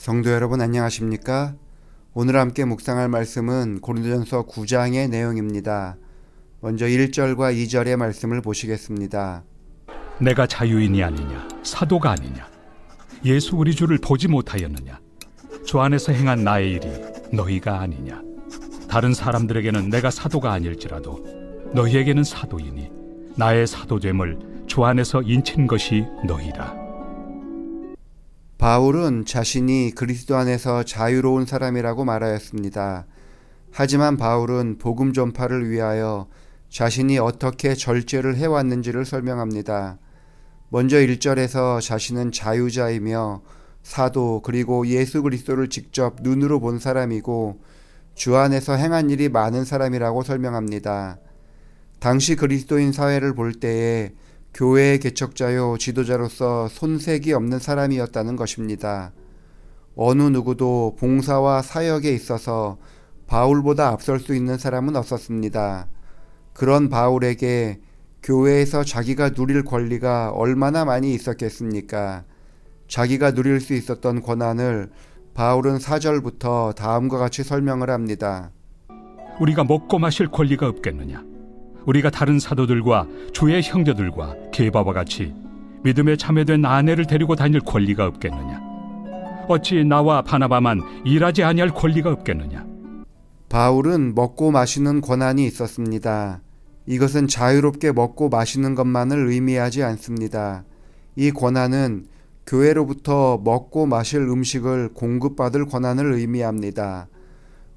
성도 여러분 안녕하십니까? 오늘 함께 묵상할 말씀은 고린도전서 9장의 내용입니다. 먼저 1절과 2절의 말씀을 보시겠습니다. 내가 자유인이 아니냐 사도가 아니냐 예수 우리 주를 보지 못하였느냐 주 안에서 행한 나의 일이 너희가 아니냐 다른 사람들에게는 내가 사도가 아닐지라도 너희에게는 사도이니 나의 사도됨을 주 안에서 인친 것이 너희라. 바울은 자신이 그리스도 안에서 자유로운 사람이라고 말하였습니다. 하지만 바울은 복음 전파를 위하여 자신이 어떻게 절제를 해왔는지를 설명합니다. 먼저 1절에서 자신은 자유자이며 사도 그리고 예수 그리스도를 직접 눈으로 본 사람이고 주 안에서 행한 일이 많은 사람이라고 설명합니다. 당시 그리스도인 사회를 볼 때에 교회의 개척자요 지도자로서 손색이 없는 사람이었다는 것입니다. 어느 누구도 봉사와 사역에 있어서 바울보다 앞설 수 있는 사람은 없었습니다. 그런 바울에게 교회에서 자기가 누릴 권리가 얼마나 많이 있었겠습니까? 자기가 누릴 수 있었던 권한을 바울은 4절부터 다음과 같이 설명을 합니다. 우리가 먹고 마실 권리가 없겠느냐 우리가 다른 사도들과 주의 형제들과 게바와 같이 믿음에 참여된 아내를 데리고 다닐 권리가 없겠느냐 어찌 나와 바나바만 일하지 아니할 권리가 없겠느냐. 바울은 먹고 마시는 권한이 있었습니다. 이것은 자유롭게 먹고 마시는 것만을 의미하지 않습니다. 이 권한은 교회로부터 먹고 마실 음식을 공급받을 권한을 의미합니다.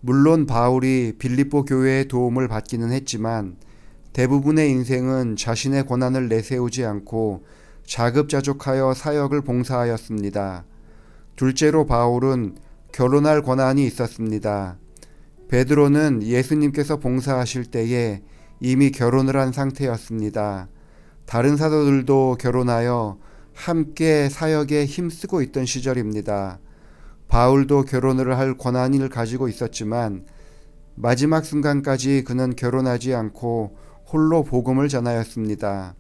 물론 바울이 빌립보 교회의 도움을 받기는 했지만 대부분의 인생은 자신의 권한을 내세우지 않고 자급자족하여 사역을 봉사하였습니다. 둘째로 바울은 결혼할 권한이 있었습니다. 베드로는 예수님께서 봉사하실 때에 이미 결혼을 한 상태였습니다. 다른 사도들도 결혼하여 함께 사역에 힘쓰고 있던 시절입니다. 바울도 결혼을 할 권한을 가지고 있었지만 마지막 순간까지 그는 결혼하지 않고 홀로 복음을 전하였습니다.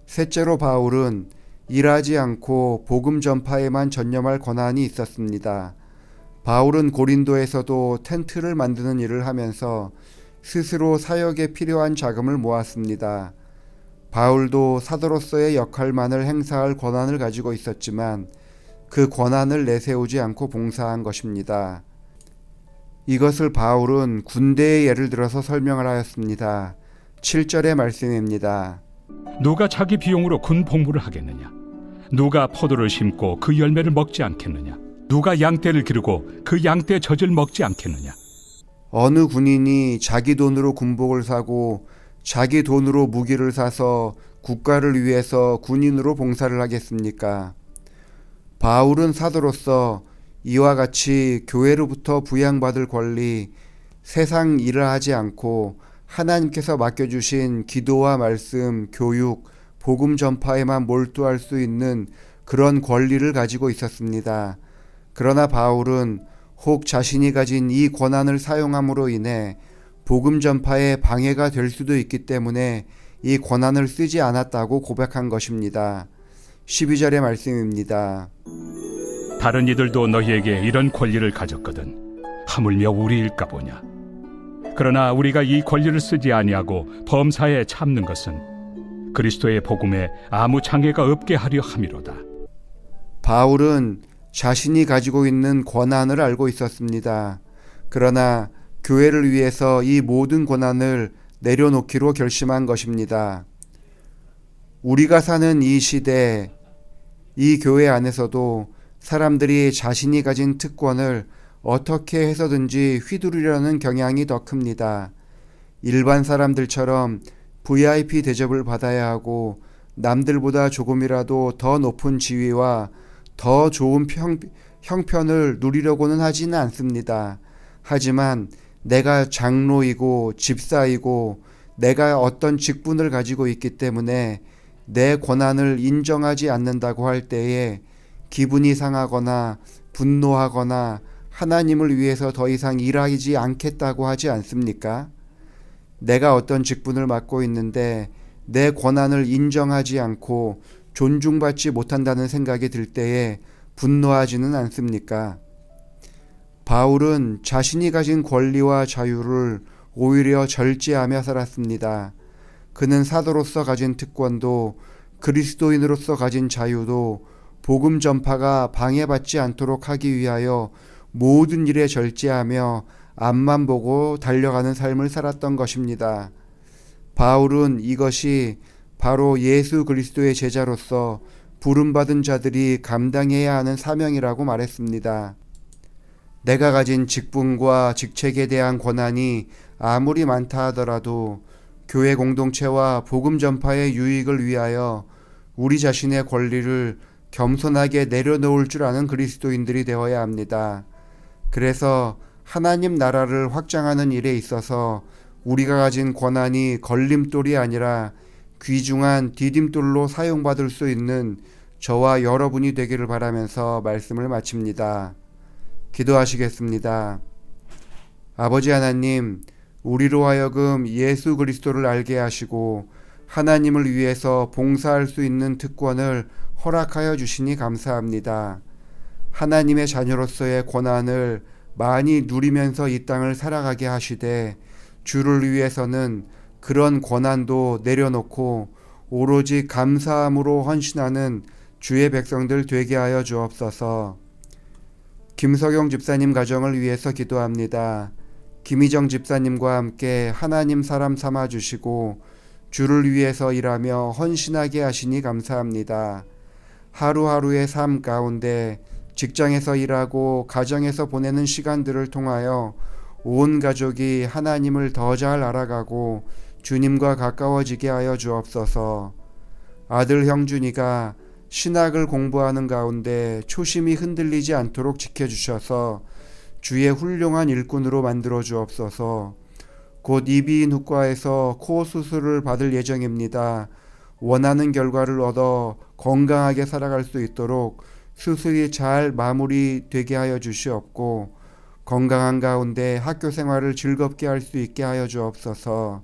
셋째로 바울은 일하지 않고 복음 전파에만 전념할 권한이 있었습니다. 바울은 고린도에서도 텐트를 만드는 일을 하면서 스스로 사역에 필요한 자금을 모았습니다. 바울도 사도로서의 역할만을 행사할 권한을 가지고 있었지만 그 권한을 내세우지 않고 봉사한 것입니다. 이것을 바울은 군대의 예를 들어서 설명을 하였습니다. 7절의 말씀입니다. 누가 자기 비용으로 군 복무를 하겠느냐 누가 포도를 심고 그 열매를 먹지 않겠느냐 누가 양떼를 기르고 그 양떼 젖을 먹지 않겠느냐. 어느 군인이 자기 돈으로 군복을 사고 자기 돈으로 무기를 사서 국가를 위해서 군인으로 봉사를 하겠습니까? 바울은 사도로서 이와 같이 교회로부터 부양받을 권리, 세상 일을 하지 않고 하나님께서 맡겨주신 기도와 말씀, 교육, 복음 전파에만 몰두할 수 있는 그런 권리를 가지고 있었습니다. 그러나 바울은 혹 자신이 가진 이 권한을 사용함으로 인해 복음 전파에 방해가 될 수도 있기 때문에 이 권한을 쓰지 않았다고 고백한 것입니다. 12절의 말씀입니다. 다른 이들도 너희에게 이런 권리를 가졌거든 하물며 우리일까 보냐. 그러나 우리가 이 권리를 쓰지 아니하고 범사에 참는 것은 그리스도의 복음에 아무 장애가 없게 하려 함이로다. 바울은 자신이 가지고 있는 권한을 알고 있었습니다. 그러나 교회를 위해서 이 모든 권한을 내려놓기로 결심한 것입니다. 우리가 사는 이 시대, 이 교회 안에서도 사람들이 자신이 가진 특권을 어떻게 해서든지 휘두르려는 경향이 더 큽니다. 일반 사람들처럼 VIP 대접을 받아야 하고 남들보다 조금이라도 더 높은 지위와 더 좋은 형편을 누리려고는 하지는 않습니다. 하지만 내가 장로이고 집사이고 내가 어떤 직분을 가지고 있기 때문에 내 권한을 인정하지 않는다고 할 때에 기분이 상하거나 분노하거나 하나님을 위해서 더 이상 일하지 않겠다고 하지 않습니까? 내가 어떤 직분을 맡고 있는데 내 권한을 인정하지 않고 존중받지 못한다는 생각이 들 때에 분노하지는 않습니까? 바울은 자신이 가진 권리와 자유를 오히려 절제하며 살았습니다. 그는 사도로서 가진 특권도 그리스도인으로서 가진 자유도 복음 전파가 방해받지 않도록 하기 위하여 모든 일에 절제하며 앞만 보고 달려가는 삶을 살았던 것입니다. 바울은 이것이 바로 예수 그리스도의 제자로서 부름받은 자들이 감당해야 하는 사명이라고 말했습니다. 내가 가진 직분과 직책에 대한 권한이 아무리 많다 하더라도 교회 공동체와 복음 전파의 유익을 위하여 우리 자신의 권리를 겸손하게 내려놓을 줄 아는 그리스도인들이 되어야 합니다. 그래서 하나님 나라를 확장하는 일에 있어서 우리가 가진 권한이 걸림돌이 아니라 귀중한 디딤돌로 사용받을 수 있는 저와 여러분이 되기를 바라면서 말씀을 마칩니다. 기도하시겠습니다. 아버지 하나님, 우리로 하여금 예수 그리스도를 알게 하시고 하나님을 위해서 봉사할 수 있는 특권을 허락하여 주시니 감사합니다. 하나님의 자녀로서의 권한을 많이 누리면서 이 땅을 살아가게 하시되 주를 위해서는 그런 권한도 내려놓고 오로지 감사함으로 헌신하는 주의 백성들 되게 하여 주옵소서. 김석영 집사님 가정을 위해서 기도합니다. 김희정 집사님과 함께 하나님 사람 삼아 주시고 주를 위해서 일하며 헌신하게 하시니 감사합니다. 하루하루의 삶 가운데 직장에서 일하고 가정에서 보내는 시간들을 통하여 온 가족이 하나님을 더 잘 알아가고 주님과 가까워지게 하여 주옵소서. 아들 형준이가 신학을 공부하는 가운데 초심이 흔들리지 않도록 지켜주셔서 주의 훌륭한 일꾼으로 만들어 주옵소서. 곧 이비인후과에서 코 수술을 받을 예정입니다. 원하는 결과를 얻어 건강하게 살아갈 수 있도록 수술이 잘 마무리되게 하여 주시옵고 건강한 가운데 학교 생활을 즐겁게 할 수 있게 하여 주옵소서.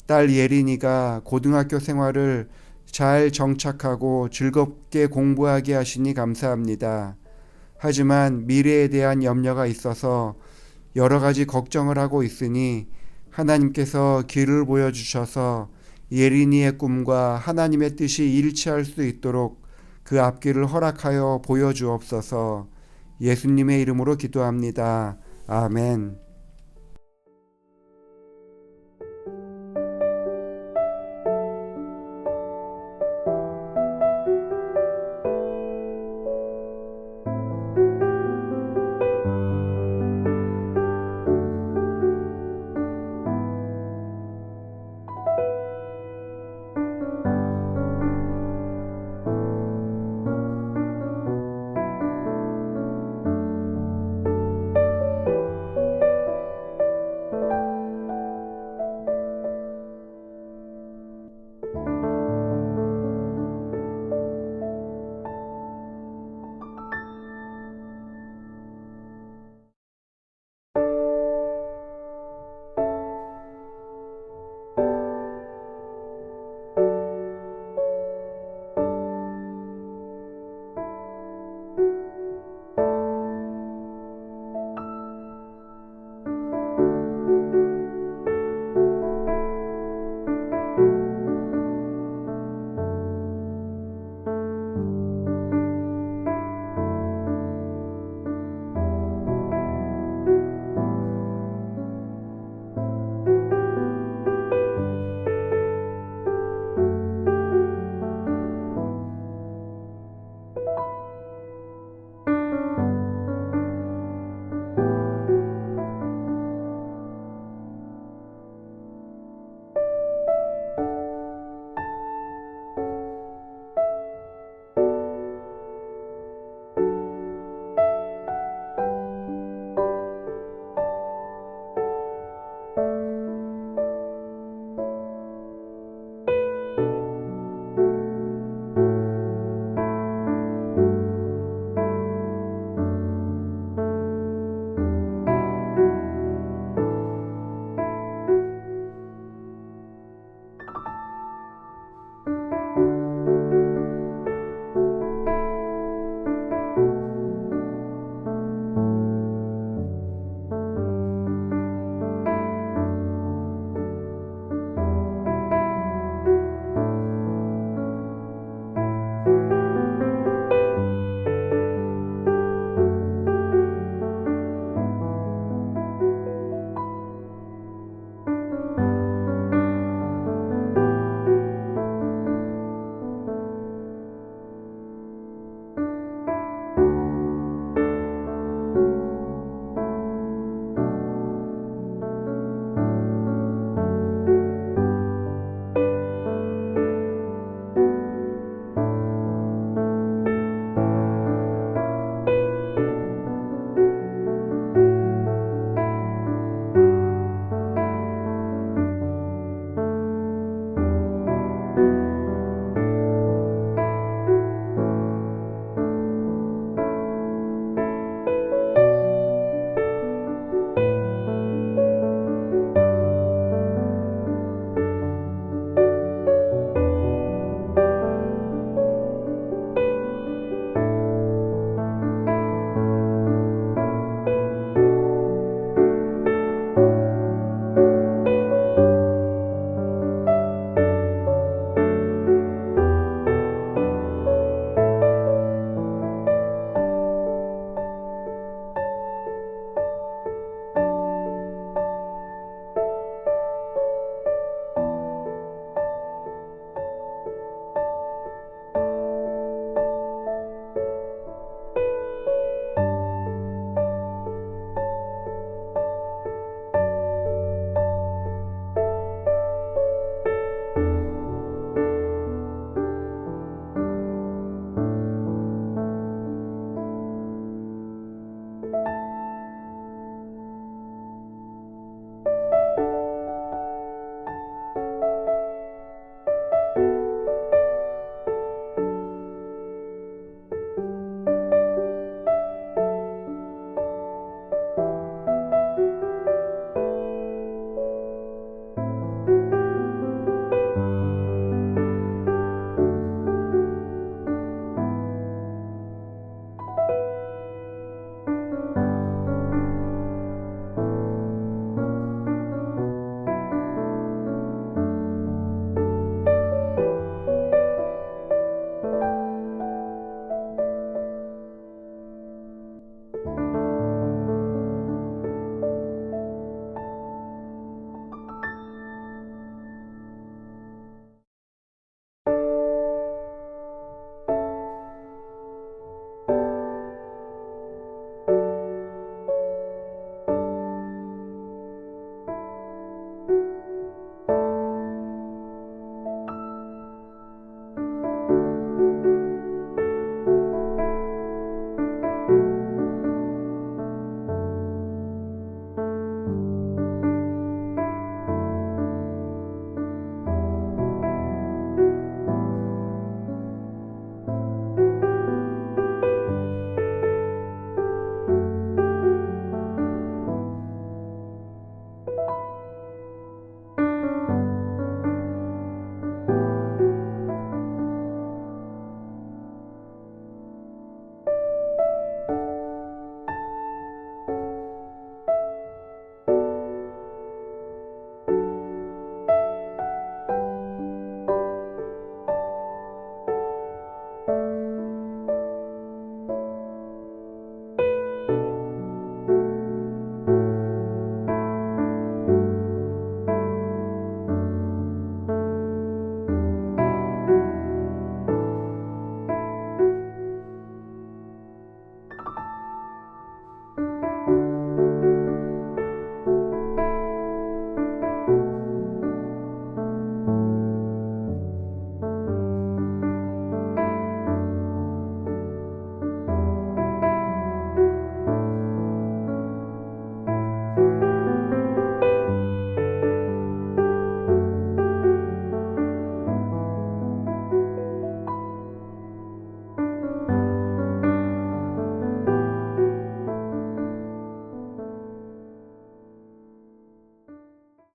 딸 예린이가 고등학교 생활을 잘 정착하고 즐겁게 공부하게 하시니 감사합니다. 하지만 미래에 대한 염려가 있어서 여러 가지 걱정을 하고 있으니 하나님께서 길을 보여주셔서 예린이의 꿈과 하나님의 뜻이 일치할 수 있도록 그 앞길을 허락하여 보여주옵소서. 예수님의 이름으로 기도합니다. 아멘.